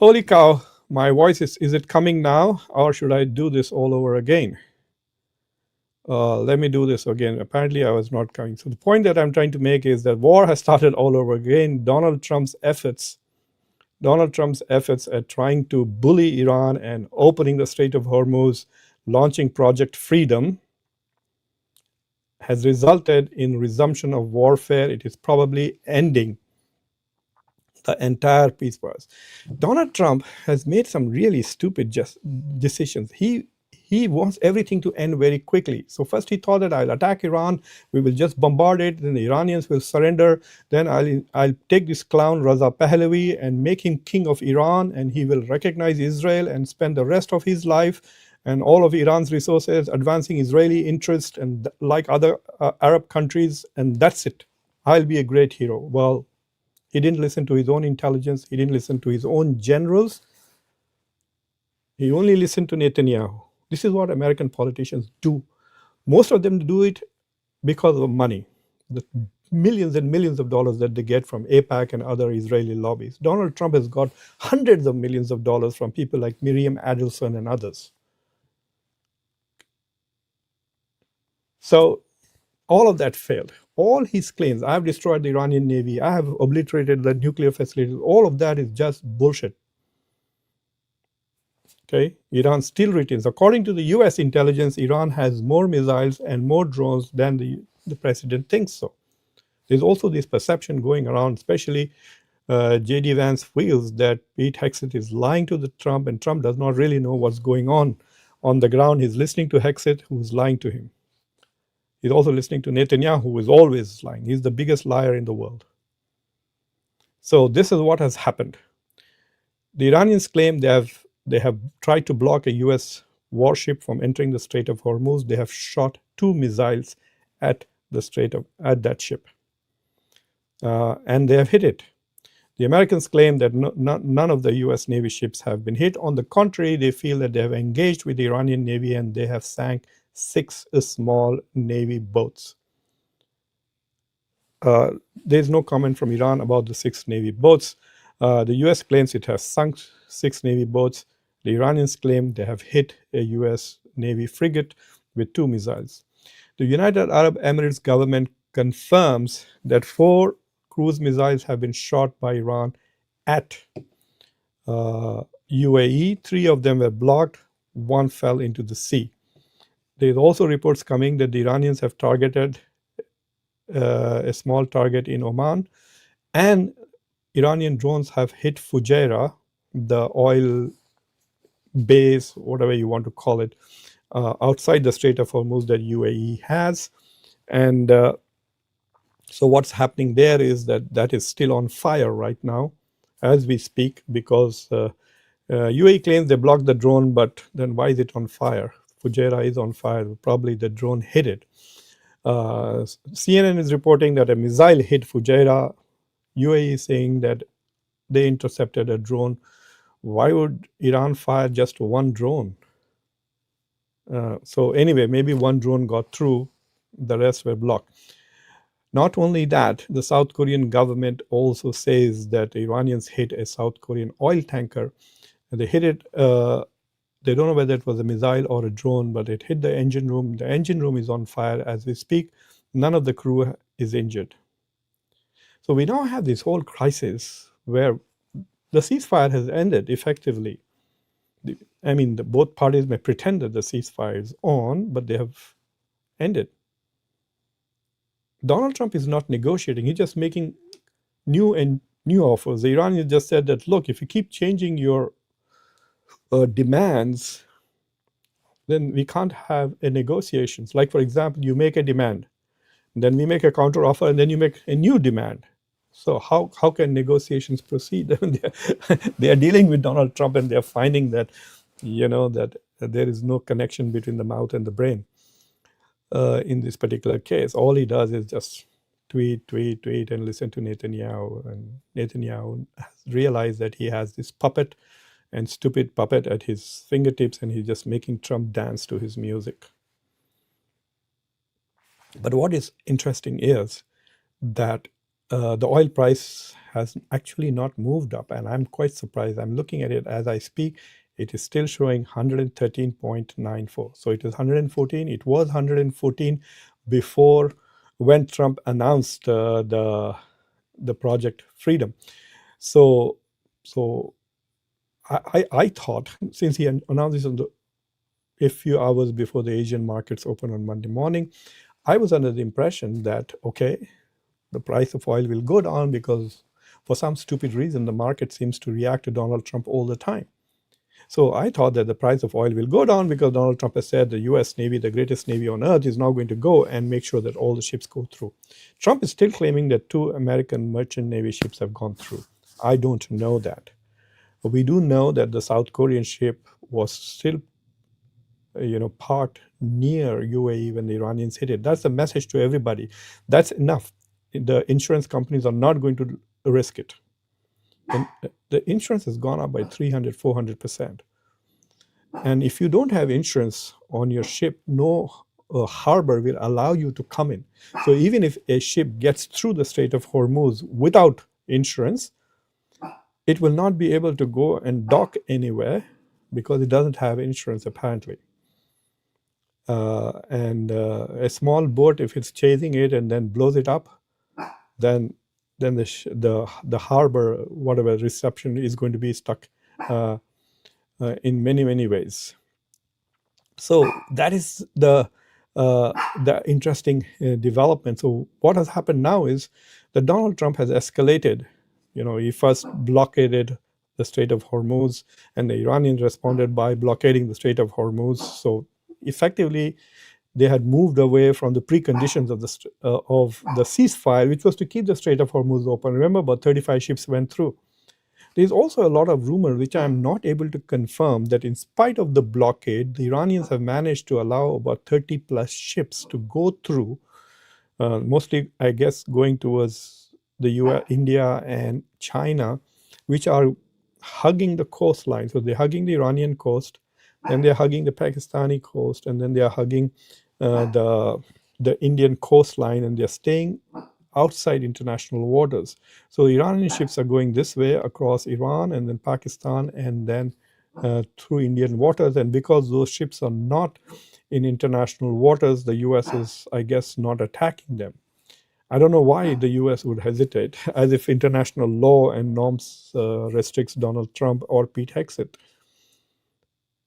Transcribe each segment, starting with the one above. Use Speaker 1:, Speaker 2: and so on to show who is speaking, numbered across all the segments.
Speaker 1: Holy cow, my voice is it coming now, or should I do this all over again? Let me do this again. Apparently, I was not coming. So, the point that I'm trying to make is that war has started all over again. Donald Trump's efforts at trying to bully Iran and opening the Strait of Hormuz, launching Project Freedom, has resulted in resumption of warfare. It is probably ending the entire peace process. Donald Trump has made some really stupid decisions. He wants everything to end very quickly. So first he thought that I'll attack Iran, we will just bombard it, then the Iranians will surrender. Then I'll take this clown Raza Pahlavi and make him king of Iran, and he will recognize Israel and spend the rest of his life and all of Iran's resources advancing Israeli interest and like other Arab countries, and that's it. I'll be a great hero. Well, he didn't listen to his own intelligence. He didn't listen to his own generals. He only listened to Netanyahu. This is what American politicians do. Most of them do it because of money, the millions and millions of dollars that they get from AIPAC and other Israeli lobbies. Donald Trump has got hundreds of millions of dollars from people like Miriam Adelson and others. So all of that failed. All his claims, I have destroyed the Iranian Navy, I have obliterated the nuclear facilities, all of that is just bullshit. Okay, Iran still retains. According to the US intelligence, Iran has more missiles and more drones than the president thinks so. There's also this perception going around, especially J.D. Vance feels that Pete Hegseth is lying to the Trump, and Trump does not really know what's going on the ground. He's listening to Hegseth, who's lying to him. He's also listening to Netanyahu, who is always lying. He's the biggest liar in the world. So this is what has happened. The Iranians claim they have tried to block a US warship from entering the Strait of Hormuz. They have shot 2 missiles at that ship. And they have hit it. The Americans claim that none of the US Navy ships have been hit. On the contrary, they feel that they have engaged with the Iranian Navy and they have sank 6 small Navy boats. There's no comment from Iran about the 6 Navy boats. The US claims it has sunk 6 Navy boats. The Iranians claim they have hit a US Navy frigate with 2 missiles. The United Arab Emirates government confirms that 4 cruise missiles have been shot by Iran at UAE. 3 of them were blocked, 1 fell into the sea. There's also reports coming that the Iranians have targeted a small target in Oman, and Iranian drones have hit Fujairah, the oil base, whatever you want to call it, outside the Strait of Hormuz that UAE has. And so what's happening there is that is still on fire right now as we speak, because UAE claims they blocked the drone, but then why is it on fire? Fujairah is on fire. Probably the drone hit it. CNN is reporting that a missile hit Fujairah. UAE is saying that they intercepted a drone. Why would Iran fire just 1 drone? So anyway, maybe 1 drone got through, the rest were blocked. Not only that, the South Korean government also says that the Iranians hit a South Korean oil tanker. They hit it, they don't know whether it was a missile or a drone, but it hit the engine room. The engine room is on fire as we speak. None of the crew is injured. So we now have this whole crisis where the ceasefire has ended effectively. Both parties may pretend that the ceasefire is on, but they have ended. Donald Trump is not negotiating. He's just making new offers. The Iranians just said that, look, if you keep changing your demands, then we can't have a negotiations. Like, for example, you make a demand, then we make a counter offer, and then you make a new demand. So how can negotiations proceed? They are dealing with Donald Trump, and they're finding that, that there is no connection between the mouth and the brain. In this particular case, all he does is just tweet, and listen to Netanyahu. And Netanyahu has realized that he has this puppet and stupid puppet at his fingertips, and he's just making Trump dance to his music. But what is interesting is that the oil price has actually not moved up, and I'm quite surprised. I'm looking at it as I speak. It is still showing 113.94. So it is 114. It was 114 before, when Trump announced the Project Freedom. So so I thought, since he announced this on a few hours before the Asian markets open on Monday morning, I was under the impression that, okay, the price of oil will go down because for some stupid reason the market seems to react to Donald Trump all the time. So I thought that the price of oil will go down because Donald Trump has said the US Navy, the greatest Navy on earth, is now going to go and make sure that all the ships go through. Trump is still claiming that 2 American merchant Navy ships have gone through. I don't know that. But we do know that the South Korean ship was still parked near UAE when the Iranians hit it. That's the message to everybody. That's enough. The insurance companies are not going to risk it. And the insurance has gone up by 300, 400%. And if you don't have insurance on your ship, no harbor will allow you to come in. So even if a ship gets through the Strait of Hormuz without insurance, it will not be able to go and dock anywhere, because it doesn't have insurance apparently. And a small boat, if it's chasing it and then blows it up, then the harbor, whatever reception, is going to be stuck uh, in many ways. So that is the interesting development. So what has happened now is that Donald Trump has escalated. He first blockaded the Strait of Hormuz, and the Iranians responded by blockading the Strait of Hormuz. So effectively, they had moved away from the preconditions of the ceasefire, which was to keep the Strait of Hormuz open. Remember, about 35 ships went through. There's also a lot of rumor, which I'm not able to confirm, that in spite of the blockade, the Iranians have managed to allow about 30 plus ships to go through, mostly, I guess, going towards the US, India, and China, which are hugging the coastline. So they're hugging the Iranian coast, and they're hugging the Pakistani coast, and then they are hugging the Indian coastline, and they're staying outside international waters. So Iranian ships are going this way across Iran and then Pakistan and then through Indian waters. And because those ships are not in international waters, the US is, I guess, not attacking them. I don't know why the US would hesitate, as if international law and norms restricts Donald Trump or Pete Hegseth.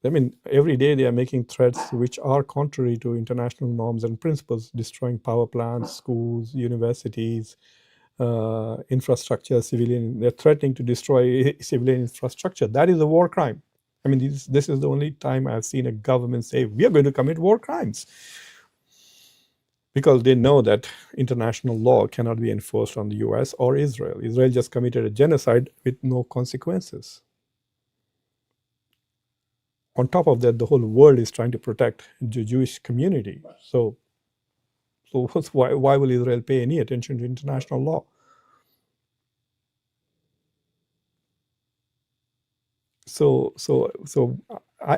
Speaker 1: I mean, every day they are making threats which are contrary to international norms and principles, destroying power plants, schools, universities, infrastructure, civilian. They're threatening to destroy civilian infrastructure. That is a war crime. I mean, this is the only time I've seen a government say, we are going to commit war crimes. Because they know that international law cannot be enforced on the US or Israel. Israel just committed a genocide with no consequences. On top of that, the whole world is trying to protect the Jewish community. So why will Israel pay any attention to international law? So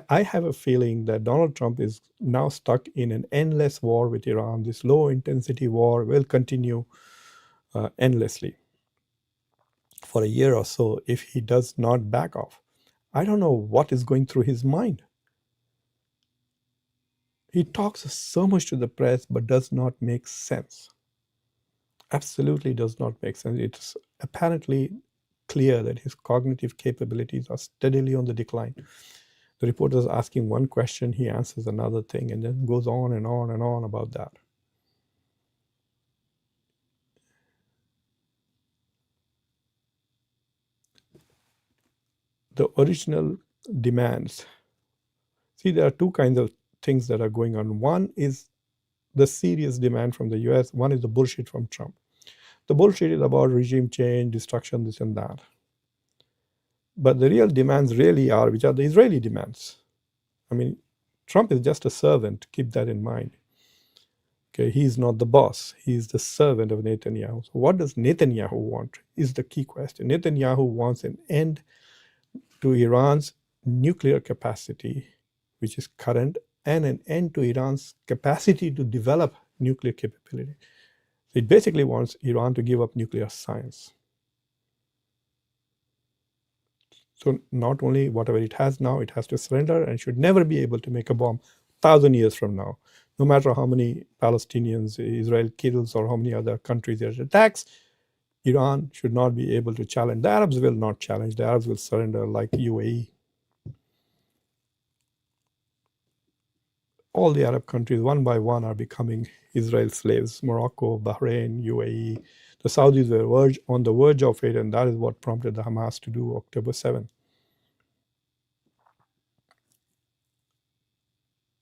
Speaker 1: I have a feeling that Donald Trump is now stuck in an endless war with Iran. This low intensity war will continue endlessly for a year or so if he does not back off. I don't know what is going through his mind. He talks so much to the press but does not make sense. Absolutely does not make sense. It's apparently clear that his cognitive capabilities are steadily on the decline. The reporter is asking one question, he answers another thing, and then goes on and on and on about that. The original demands. See, there are two kinds of things that are going on. One is the serious demand from the US, one is the bullshit from Trump. The bullshit is about regime change, destruction, this and that. But the real demands really are, which are the Israeli demands. I mean, Trump is just a servant, keep that in mind. Okay, he's not the boss, he's the servant of Netanyahu. So what does Netanyahu want is the key question. Netanyahu wants an end to Iran's nuclear capacity, which is current, and an end to Iran's capacity to develop nuclear capability. It basically wants Iran to give up nuclear science. So not only whatever it has now, it has to surrender and should never be able to make a bomb 1,000 years from now. No matter how many Palestinians Israel kills or how many other countries it attacks, Iran should not be able to challenge. The Arabs will not challenge. The Arabs will surrender like UAE. All the Arab countries, one by one, are becoming Israel slaves. Morocco, Bahrain, UAE. The Saudis were on the verge of it, and that is what prompted the Hamas to do October 7th.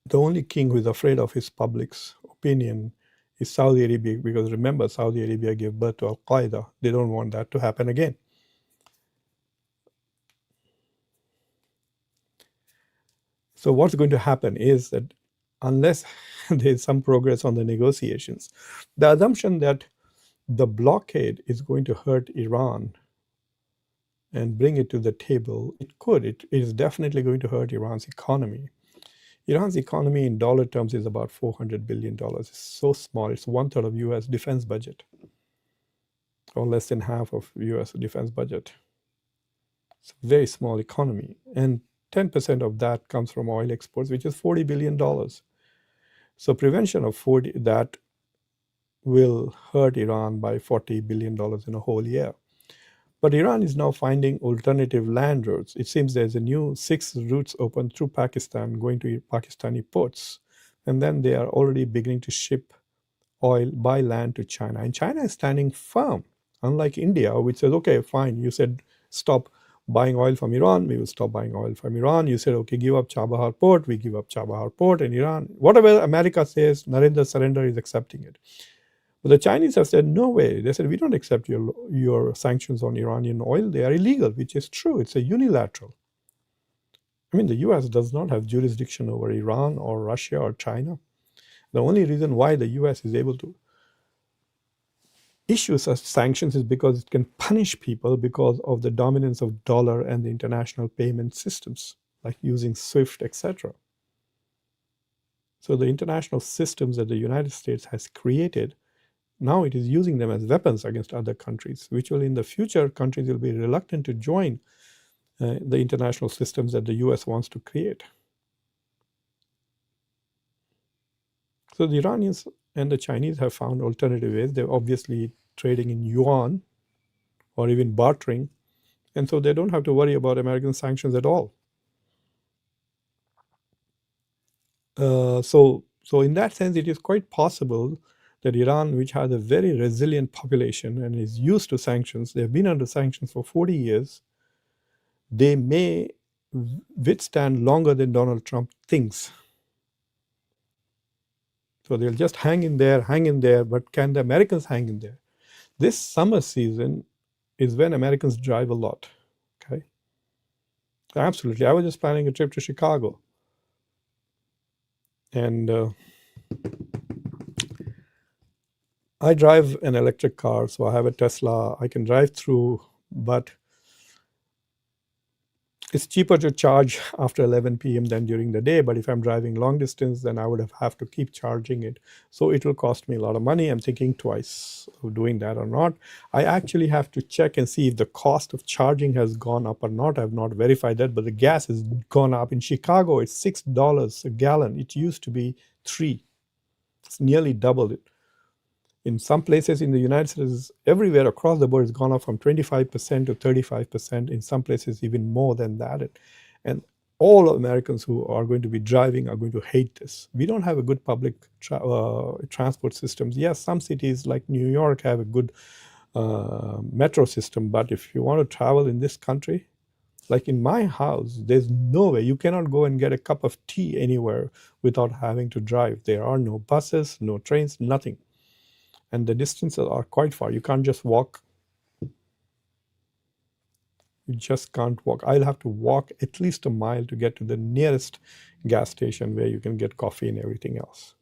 Speaker 1: The only king who is afraid of his public's opinion is Saudi Arabia, because remember, Saudi Arabia gave birth to Al Qaeda. They don't want that to happen again. So, what's going to happen is that unless there's some progress on the negotiations, the assumption that the blockade is going to hurt Iran and bring it to the table, it could. It is definitely going to hurt Iran's economy. Iran's economy in dollar terms is about $400 billion. It's so small. It's one third of US defense budget, or less than half of US defense budget. It's a very small economy. And 10% of that comes from oil exports, which is $40 billion. So prevention of that will hurt Iran by $40 billion in a whole year. But Iran is now finding alternative land routes. It seems there's a new 6 routes open through Pakistan going to Pakistani ports. And then they are already beginning to ship oil by land to China. And China is standing firm, unlike India, which says, okay, fine, you said stop buying oil from Iran, we will stop buying oil from Iran. You said, okay, give up Chabahar port, we give up Chabahar port. And Iran, whatever America says, Narendra surrender is accepting it. But the Chinese have said, no way. They said, we don't accept your sanctions on Iranian oil. They are illegal, which is true. It's a unilateral. I mean, the US does not have jurisdiction over Iran or Russia or China. The only reason why the US is able to issue such sanctions is because it can punish people because of the dominance of dollar and the international payment systems, like using SWIFT, etc. So the international systems that the United States has created, now it is using them as weapons against other countries, which will in the future, countries will be reluctant to join the international systems that the US wants to create. So the Iranians and the Chinese have found alternative ways. They're obviously trading in yuan or even bartering, and so they don't have to worry about American sanctions at all. So in that sense, it is quite possible that Iran, which has a very resilient population and is used to sanctions, they've been under sanctions for 40 years, they may withstand longer than Donald Trump thinks. So they'll just hang in there, but can the Americans hang in there? This summer season is when Americans drive a lot, okay? Absolutely. I was just planning a trip to Chicago. And I drive an electric car, so I have a Tesla. I can drive through, but it's cheaper to charge after 11 p.m. than during the day. But if I'm driving long distance, then I would have to keep charging it. So it will cost me a lot of money. I'm thinking twice of doing that or not. I actually have to check and see if the cost of charging has gone up or not. I've not verified that, but the gas has gone up. In Chicago, it's $6 a gallon. It used to be $3. It's nearly doubled it. In some places in the United States, everywhere across the board, it's gone up from 25% to 35%. In some places, even more than that. And all Americans who are going to be driving are going to hate this. We don't have a good public transport systems. Yes, some cities like New York have a good metro system, but if you want to travel in this country, like in my house, there's no way. You cannot go and get a cup of tea anywhere without having to drive. There are no buses, no trains, nothing. And the distances are quite far. You can't just walk. You just can't walk. I'll have to walk at least a mile to get to the nearest gas station where you can get coffee and everything else.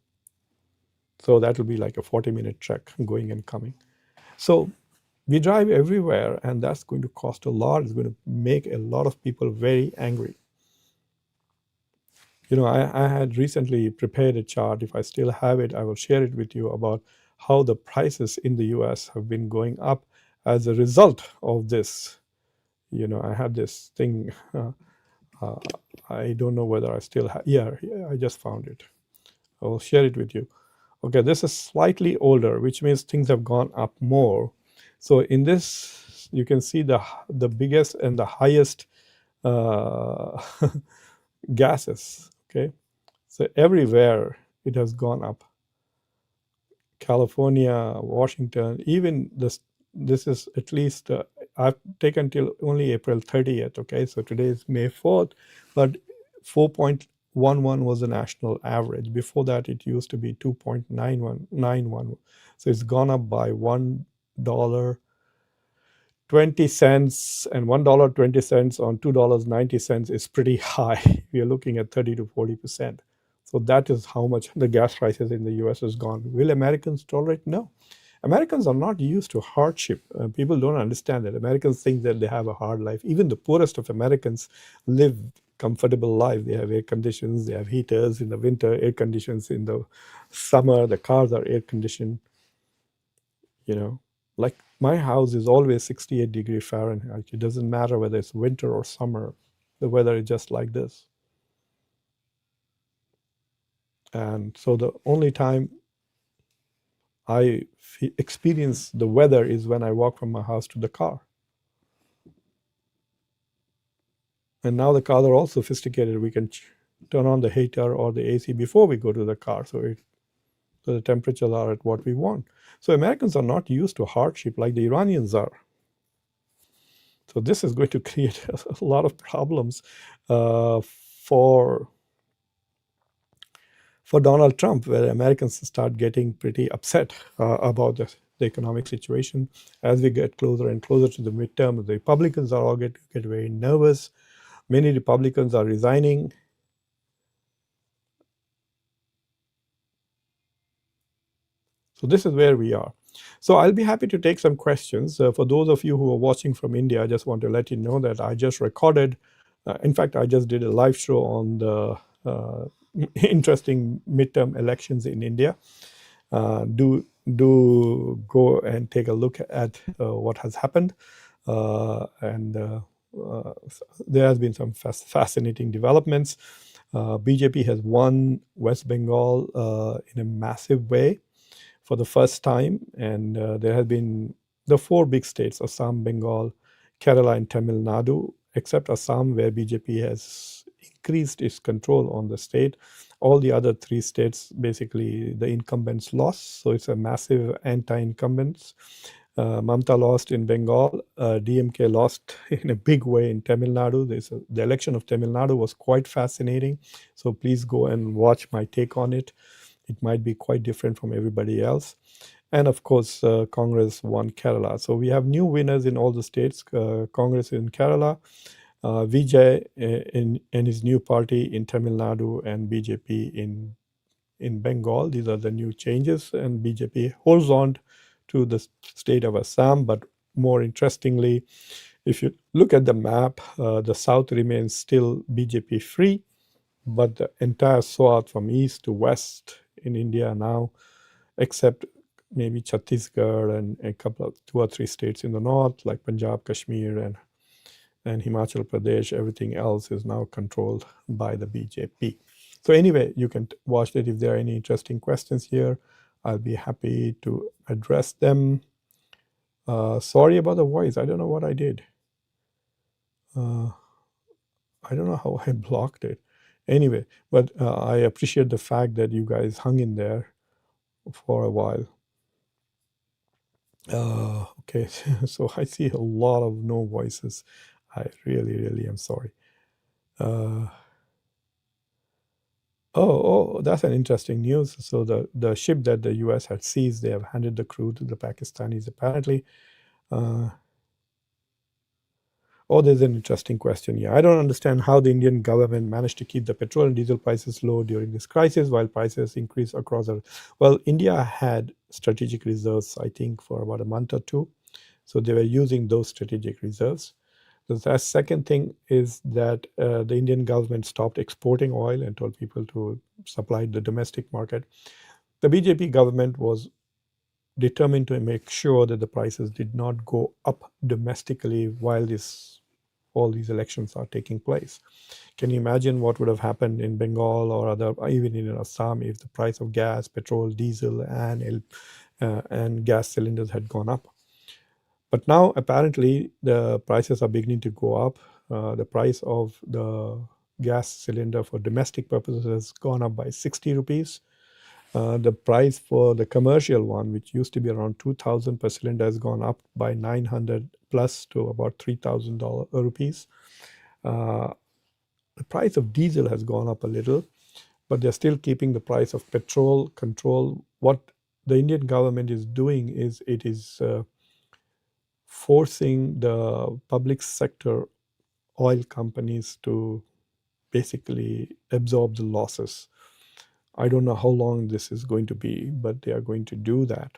Speaker 1: So that will be like a 40-minute trek going and coming. So we drive everywhere, and that's going to cost a lot. It's going to make a lot of people very angry. I had recently prepared a chart. If I still have it, I will share it with you about how the prices in the US have been going up as a result of this. I have this thing. Uh, I don't know whether I still have. Yeah, I just found it. I will share it with you. Okay, this is slightly older, which means things have gone up more. So in this, you can see the biggest and the highest uh, gases. Okay, so everywhere it has gone up. California, Washington, even this. This is at least I've taken till only April 30th. Okay, so today is May 4th, but 4.11 was the national average. Before that, it used to be 2.9191. So it's gone up by $1 20 cents, and $1.20 on $2.90 is pretty high. We are looking at 30 to 40%. So that is how much the gas prices in the US has gone. Will Americans tolerate? No. Americans are not used to hardship. People don't understand that. Americans think that they have a hard life. Even the poorest of Americans live comfortable life. They have air conditions, they have heaters in the winter, air conditions in the summer. The cars are air conditioned. you know like my house is always 68-degree Fahrenheit. It doesn't matter whether it's winter or summer. The weather is just like this. And so the only time I experience the weather is when I walk from my house to the car. And now the cars are all sophisticated. We can turn on the heater or the AC before we go to the car, so the temperatures are at what we want. So Americans are not used to hardship like the Iranians are. So this is going to create a lot of problems for Donald Trump, where Americans start getting pretty upset about the economic situation as we get closer and closer to the midterm. The Republicans are all get very nervous. Many Republicans are resigning. So this is where we are. So I'll be happy to take some questions. For those of you who are watching from India, I just want to let you know that I just recorded, in fact, I just did a live show on the interesting midterm elections in India. Do go and take a look at what has happened. And there has been some fascinating developments. BJP has won West Bengal in a massive way for the first time, and there have been the four big states: Assam, Bengal, Kerala, and Tamil Nadu. Except Assam, where BJP has increased its control on the state. All the other three states, basically, the incumbents lost. So it's a massive anti-incumbents. Mamta lost in Bengal. DMK lost in a big way in Tamil Nadu. The election of Tamil Nadu was quite fascinating. So please go and watch my take on it. It might be quite different from everybody else. And of course, Congress won Kerala. So we have new winners in all the states. Congress in Kerala, Vijay in his new party in Tamil Nadu, and BJP in Bengal. These are the new changes, and BJP holds on to the state of Assam. But more interestingly, if you look at the map, the south remains still BJP free, but the entire South from east to west in India now, except maybe Chhattisgarh and a couple of 2 or 3 states in the north, like Punjab, Kashmir, and Himachal Pradesh, everything else is now controlled by the BJP. So anyway, you can watch that. If there are any interesting questions here, I'll be happy to address them. Sorry about the voice. I don't know what I did. I don't know how I blocked it. Anyway, but I appreciate the fact that you guys hung in there for a while. Okay, so I see a lot of no voices. I really, really am sorry. That's an interesting news. So the ship that the U.S. had seized, they have handed the crew to the Pakistanis apparently. There's an interesting question here. I don't understand how the Indian government managed to keep the petrol and diesel prices low during this crisis while prices increase across the. Well, India had strategic reserves, I think, for about a month or two. So they were using those strategic reserves. The second thing is that the Indian government stopped exporting oil and told people to supply the domestic market. The BJP government was determined to make sure that the prices did not go up domestically while this all these elections are taking place. Can you imagine what would have happened in Bengal or other, even in Assam, if the price of gas, petrol, diesel, and gas cylinders had gone up? But now apparently the prices are beginning to go up. The price of the gas cylinder for domestic purposes has gone up by 60 rupees. The price for the commercial one, which used to be around 2,000 per cylinder, has gone up by 900 plus to about 3,000 rupees. Uh, the price of diesel has gone up a little, but they're still keeping the price of petrol control. What the Indian government is doing is it is forcing the public sector oil companies to basically absorb the losses. I don't know how long this is going to be, but they are going to do that.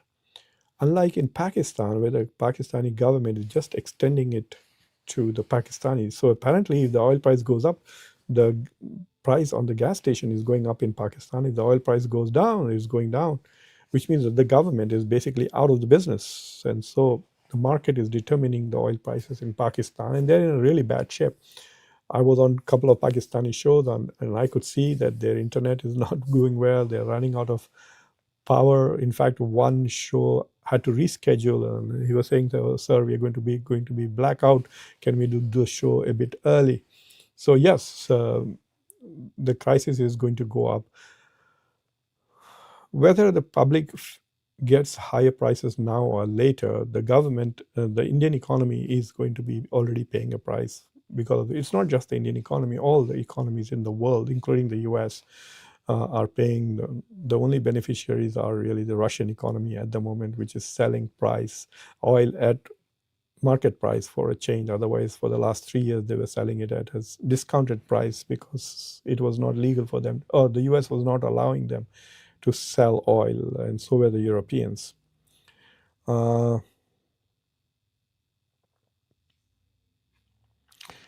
Speaker 1: Unlike in Pakistan, where the Pakistani government is just extending it to the Pakistanis. So apparently, if the oil price goes up, the price on the gas station is going up in Pakistan. If the oil price goes down, it's going down, which means that the government is basically out of the business. And so the market is determining the oil prices in Pakistan, and they're in a really bad shape. I was on a couple of Pakistani shows, and I could see that their internet is not doing well. They're running out of power. In fact, one show had to reschedule, and he was saying, "So, sir, we are going to be blackout. Can we do the show a bit early?" So yes, the crisis is going to go up. Whether the public gets higher prices now or later, the government, the Indian economy is going to be already paying a price, because it's not just the Indian economy, all the economies in the world, including the US, are paying. The only beneficiaries are really the Russian economy at the moment, which is selling price oil at market price for a change. Otherwise, for the last 3 years, they were selling it at a discounted price because it was not legal for them, or the US was not allowing them to sell oil, and so were the Europeans. Uh,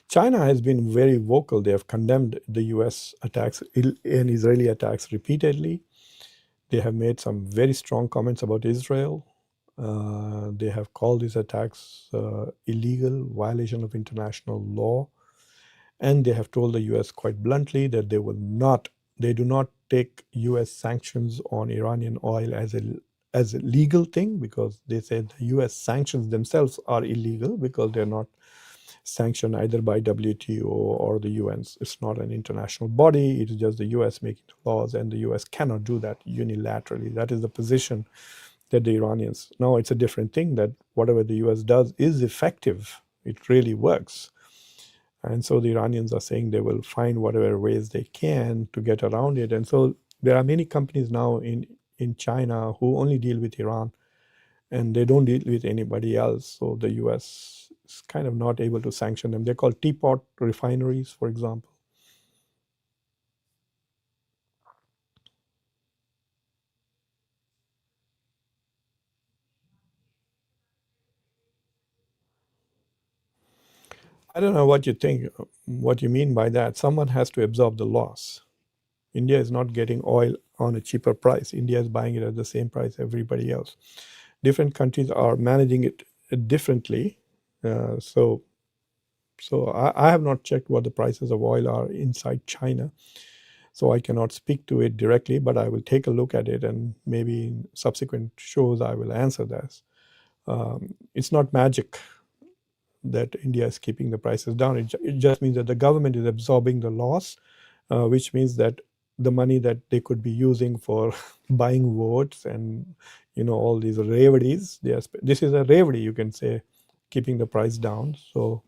Speaker 1: China has been very vocal. They have condemned the US attacks and Israeli attacks repeatedly. They have made some very strong comments about Israel. They have called these attacks illegal, violation of international law. And they have told the US quite bluntly that they do not take US sanctions on Iranian oil as a legal thing, because they said the US sanctions themselves are illegal because they're not sanctioned either by WTO or the UN. It's not an international body. It is just the US making the laws, and the US cannot do that unilaterally. That is the position that the Iranians. Now it's a different thing that whatever the US does is effective. It really works. And so the Iranians are saying they will find whatever ways they can to get around it. And so there are many companies now in China who only deal with Iran, and they don't deal with anybody else. So the US is kind of not able to sanction them. They're called teapot refineries, for example. I don't know what you think, what you mean by that. Someone has to absorb the loss. India is not getting oil on a cheaper price. India is buying it at the same price everybody else. Different countries are managing it differently. So I have not checked what the prices of oil are inside China. So I cannot speak to it directly, but I will take a look at it, and maybe in subsequent shows I will answer this. It's not magic that India is keeping the prices down. It just means that the government is absorbing the loss, which means that the money that they could be using for buying votes and all these reveries, this is a reverie, you can say, keeping the price down. So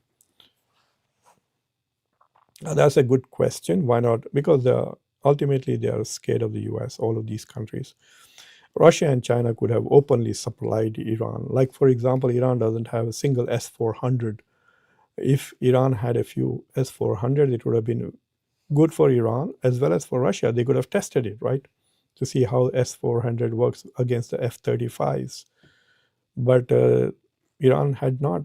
Speaker 1: that's a good question. Why not? Because ultimately they are scared of the US, all of these countries. Russia and China could have openly supplied Iran. Like, for example, Iran doesn't have a single S-400. If Iran had a few S-400, it would have been good for Iran as well as for Russia. They could have tested it, right, to see how S-400 works against the F-35s. But Iran had not.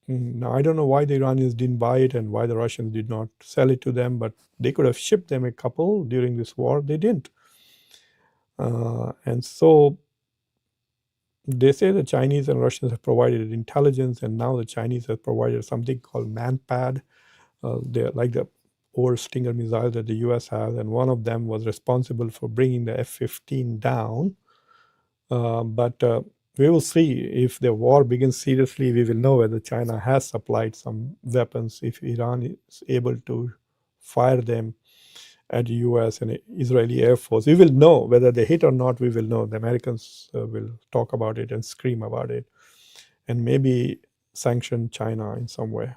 Speaker 1: Now, I don't know why the Iranians didn't buy it and why the Russians did not sell it to them, but they could have shipped them a couple during this war. They didn't. And so They say the Chinese and Russians have provided intelligence, and now the Chinese have provided something called manpad. They're like the old Stinger missile that the US has, and one of them was responsible for bringing the F-15 down. But we will see if the war begins seriously. We will know whether China has supplied some weapons, if Iran is able to fire them at the US and Israeli Air Force. We will know whether they hit or not. We will know. The Americans will talk about it and scream about it, and maybe sanction China in some way.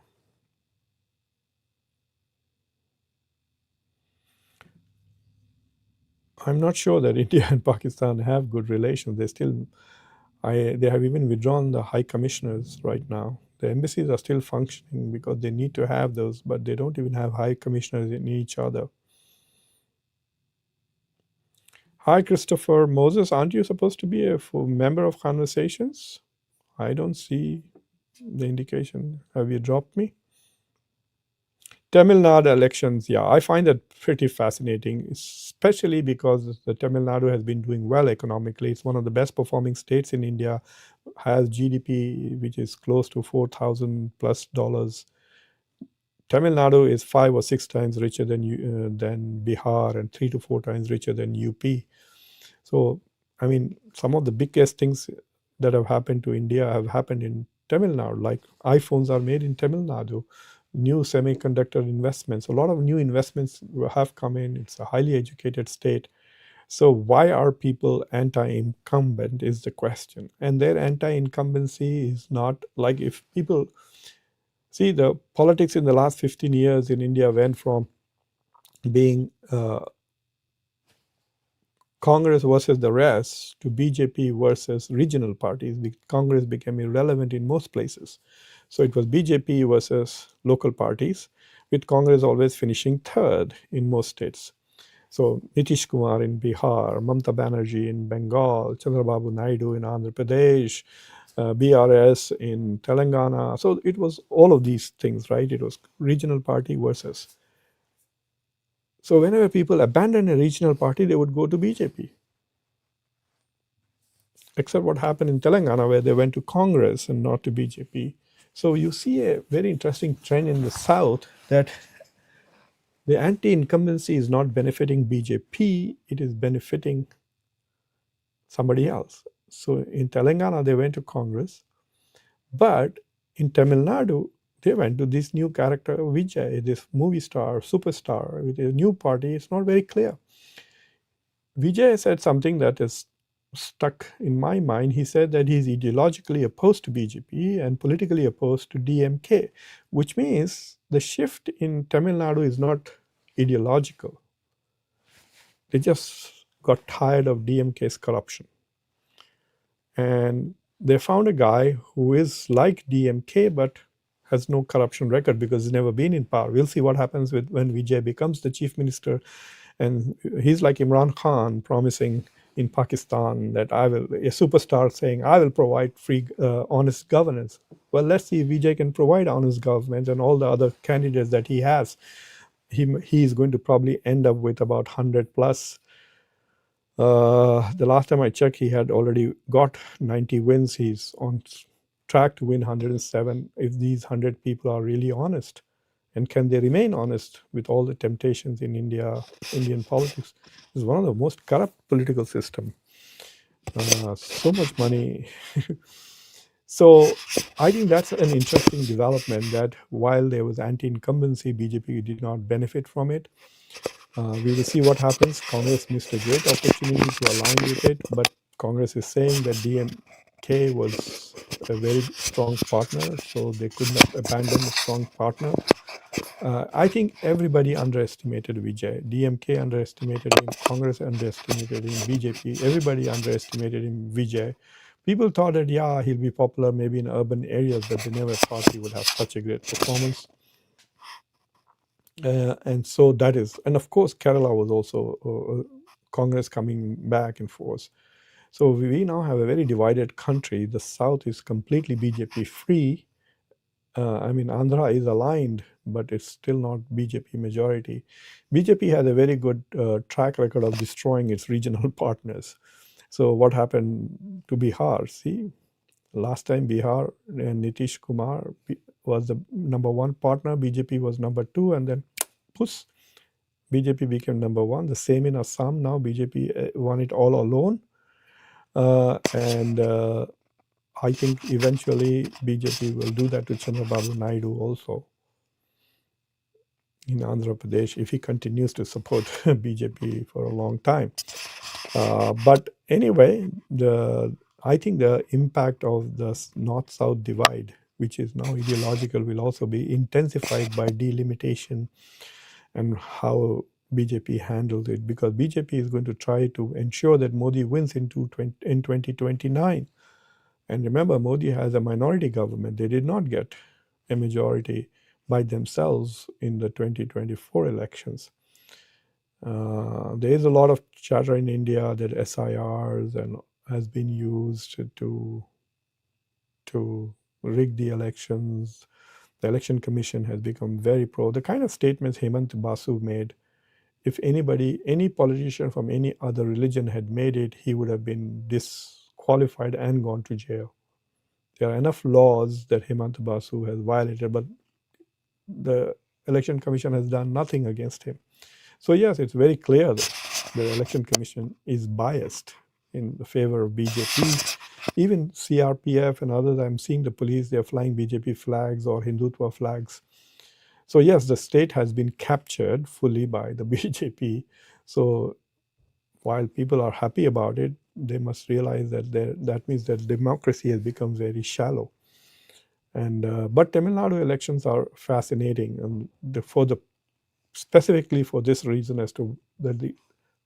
Speaker 1: I'm not sure that India and Pakistan have good relations. They have even withdrawn the high commissioners right now. The embassies are still functioning because they need to have those, but they don't even have high commissioners in each other. Hi, Christopher Moses. Aren't you supposed to be a full member of Conversations? I don't see the indication. Have you dropped me? Tamil Nadu elections, yeah, I find that pretty fascinating, especially because the Tamil Nadu has been doing well economically. It's one of the best performing states in India, has GDP which is close to 4,000 plus dollars. Tamil Nadu is 5 or 6 times richer than Bihar and 3 to 4 times richer than UP. So, I mean, some of the biggest things that have happened to India have happened in Tamil Nadu, like iPhones are made in Tamil Nadu, new semiconductor investments, a lot of new investments have come in. It's a highly educated state. So, why are people anti incumbent is the question. And their anti incumbency is not like if people see the politics in the last 15 years in India went from being Congress versus the rest to BJP versus regional parties. Congress became irrelevant in most places. So it was BJP versus local parties, with Congress always finishing third in most states. So Nitish Kumar in Bihar, Mamata Banerjee in Bengal, Chandrababu Naidu in Andhra Pradesh, BRS in Telangana. So it was all of these things, right? It was regional party versus. So whenever people abandon a regional party, they would go to BJP. Except what happened in Telangana, where they went to Congress and not to BJP. So you see a very interesting trend in the South that the anti incumbency is not benefiting BJP, it is benefiting somebody else. So in Telangana, they went to Congress, but in Tamil Nadu, they went to this new character, Vijay, this movie star, superstar with a new party. It's not very clear. Vijay said something that is stuck in my mind. He said that he's ideologically opposed to BJP and politically opposed to DMK, which means the shift in Tamil Nadu is not ideological. They just got tired of DMK's corruption. And they found a guy who is like DMK but has no corruption record because he's never been in power. We'll see what happens when Vijay becomes the chief minister. And he's like Imran Khan promising in Pakistan that a superstar saying, I will provide free, honest governance. Well, let's see if Vijay can provide honest government, and all the other candidates that he has. He is going to probably end up with about 100 plus. The last time I checked, he had already got 90 wins. He's on track to win 107 if these 100 people are really honest. And can they remain honest with all the temptations in Indian politics? It's one of the most corrupt political system. So much money. So I think that's an interesting development that while there was anti-incumbency, BJP did not benefit from it. We will see what happens. Congress missed a great opportunity to align with it, but Congress is saying that DMK was a very strong partner, so they could not abandon a strong partner. I think everybody underestimated Vijay. DMK underestimated him. Congress underestimated him. BJP, everybody underestimated him. Vijay. People thought that, yeah, he'll be popular maybe in urban areas, but they never thought he would have such a great performance. And so that is, and of course, Kerala was also Congress coming back and forth. So we now have a very divided country. The South is completely BJP free. I mean, Andhra is aligned, but it's still not BJP majority. BJP has a very good track record of destroying its regional partners. So what happened to Bihar? See, last time Bihar and Nitish Kumar was the number one partner, BJP was number two, and then puss, BJP became number one. The same in Assam now, BJP won it all alone. And I think eventually BJP will do that to Chandrababu Naidu also in Andhra Pradesh if he continues to support BJP for a long time. But anyway, I think the impact of the North-South divide, which is now ideological, will also be intensified by delimitation and how BJP handles it, because BJP is going to try to ensure that Modi wins in 2029. And remember, Modi has a minority government. They did not get a majority by themselves in the 2024 elections. There is a lot of chatter in India that SIRs and has been used to rig the elections. The election commission has become very pro. The kind of statements Hemant Basu made, if anybody, any politician from any other religion had made it, he would have been disqualified and gone to jail. There are enough laws that Hemant Basu has violated, but the election commission has done nothing against him. So yes, it's very clear that the election commission is biased in the favor of BJP. Even CRPF and others, I'm seeing the police, they're flying BJP flags or Hindutva flags. So yes, the state has been captured fully by the BJP. So while people are happy about it, they must realize that that means that democracy has become very shallow. And but Tamil Nadu elections are fascinating, and specifically for this reason, as to that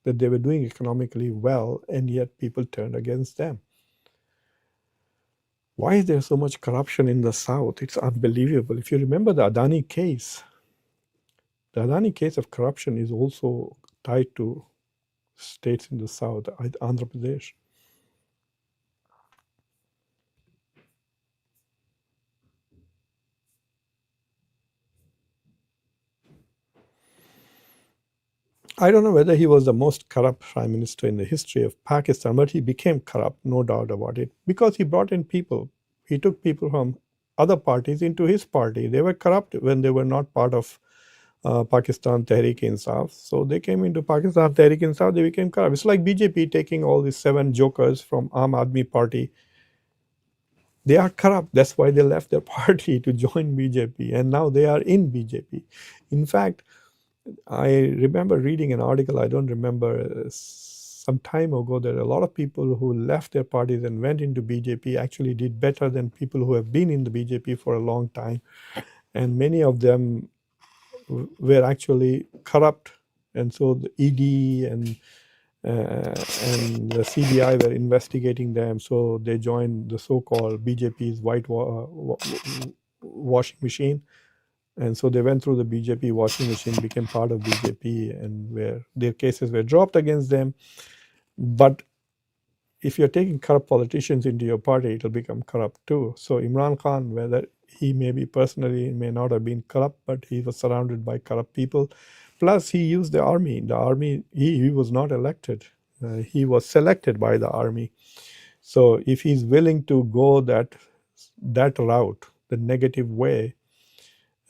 Speaker 1: they were doing economically well, and yet people turned against them. Why is there so much corruption in the South? It's unbelievable. If you remember the Adani case of corruption is also tied to states in the South, Andhra Pradesh. I don't know whether he was the most corrupt prime minister in the history of Pakistan, but he became corrupt, no doubt about it, because he brought in people. He took people from other parties into his party. They were corrupt when they were not part of Pakistan Tehreek-e-Insaf. So they came into Pakistan Tehreek-e-Insaf, they became corrupt. It's like BJP taking all these 7 jokers from Aam Aadmi Party. They are corrupt. That's why they left their party to join BJP, and now they are in BJP. In fact, I remember reading an article, I don't remember, some time ago, that a lot of people who left their parties and went into BJP actually did better than people who have been in the BJP for a long time. And many of them were actually corrupt. And so the ED and the CBI were investigating them. So they joined the so-called BJP's washing machine. And so they went through the BJP washing machine, became part of BJP, and where their cases were dropped against them. But if you're taking corrupt politicians into your party, it'll become corrupt too. So Imran Khan, whether he maybe personally may not have been corrupt, but he was surrounded by corrupt people. Plus, he used the army. The army, he was not elected. He was selected by the army. So if he's willing to go that route, the negative way,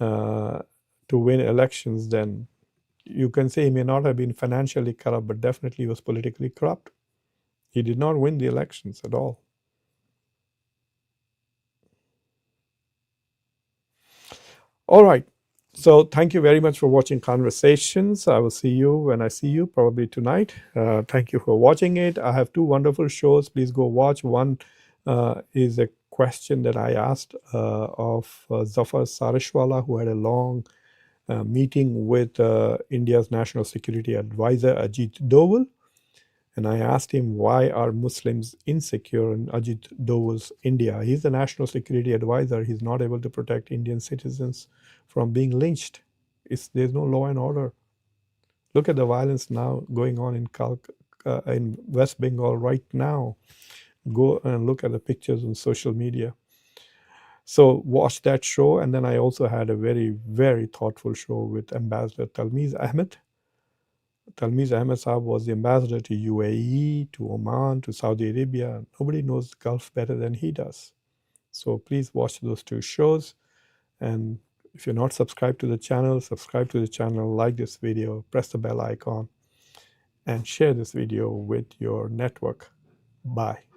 Speaker 1: to win elections, then you can say he may not have been financially corrupt, but definitely was politically corrupt. He did not win the elections at all. All right. So thank you very much for watching Conversations. I will see you when I see you, probably tonight. Thank you for watching it. I have 2 wonderful shows. Please go watch. One is a question that I asked of Zafar Sarashwala, who had a long meeting with India's National Security Advisor, Ajit Doval. And I asked him, why are Muslims insecure in Ajit Doval's India? He's the National Security Advisor. He's not able to protect Indian citizens from being lynched. There's no law and order. Look at the violence now going on in West Bengal right now. Go and look at the pictures on social media. So watch that show. And then I also had a very, very thoughtful show with Ambassador Talmiz Ahmed. Talmiz Ahmed Saab was the ambassador to UAE, to Oman, to Saudi Arabia. Nobody knows the Gulf better than he does. So please watch those two shows. And if you're not subscribed to the channel, subscribe to the channel, like this video, press the bell icon, and share this video with your network. Bye.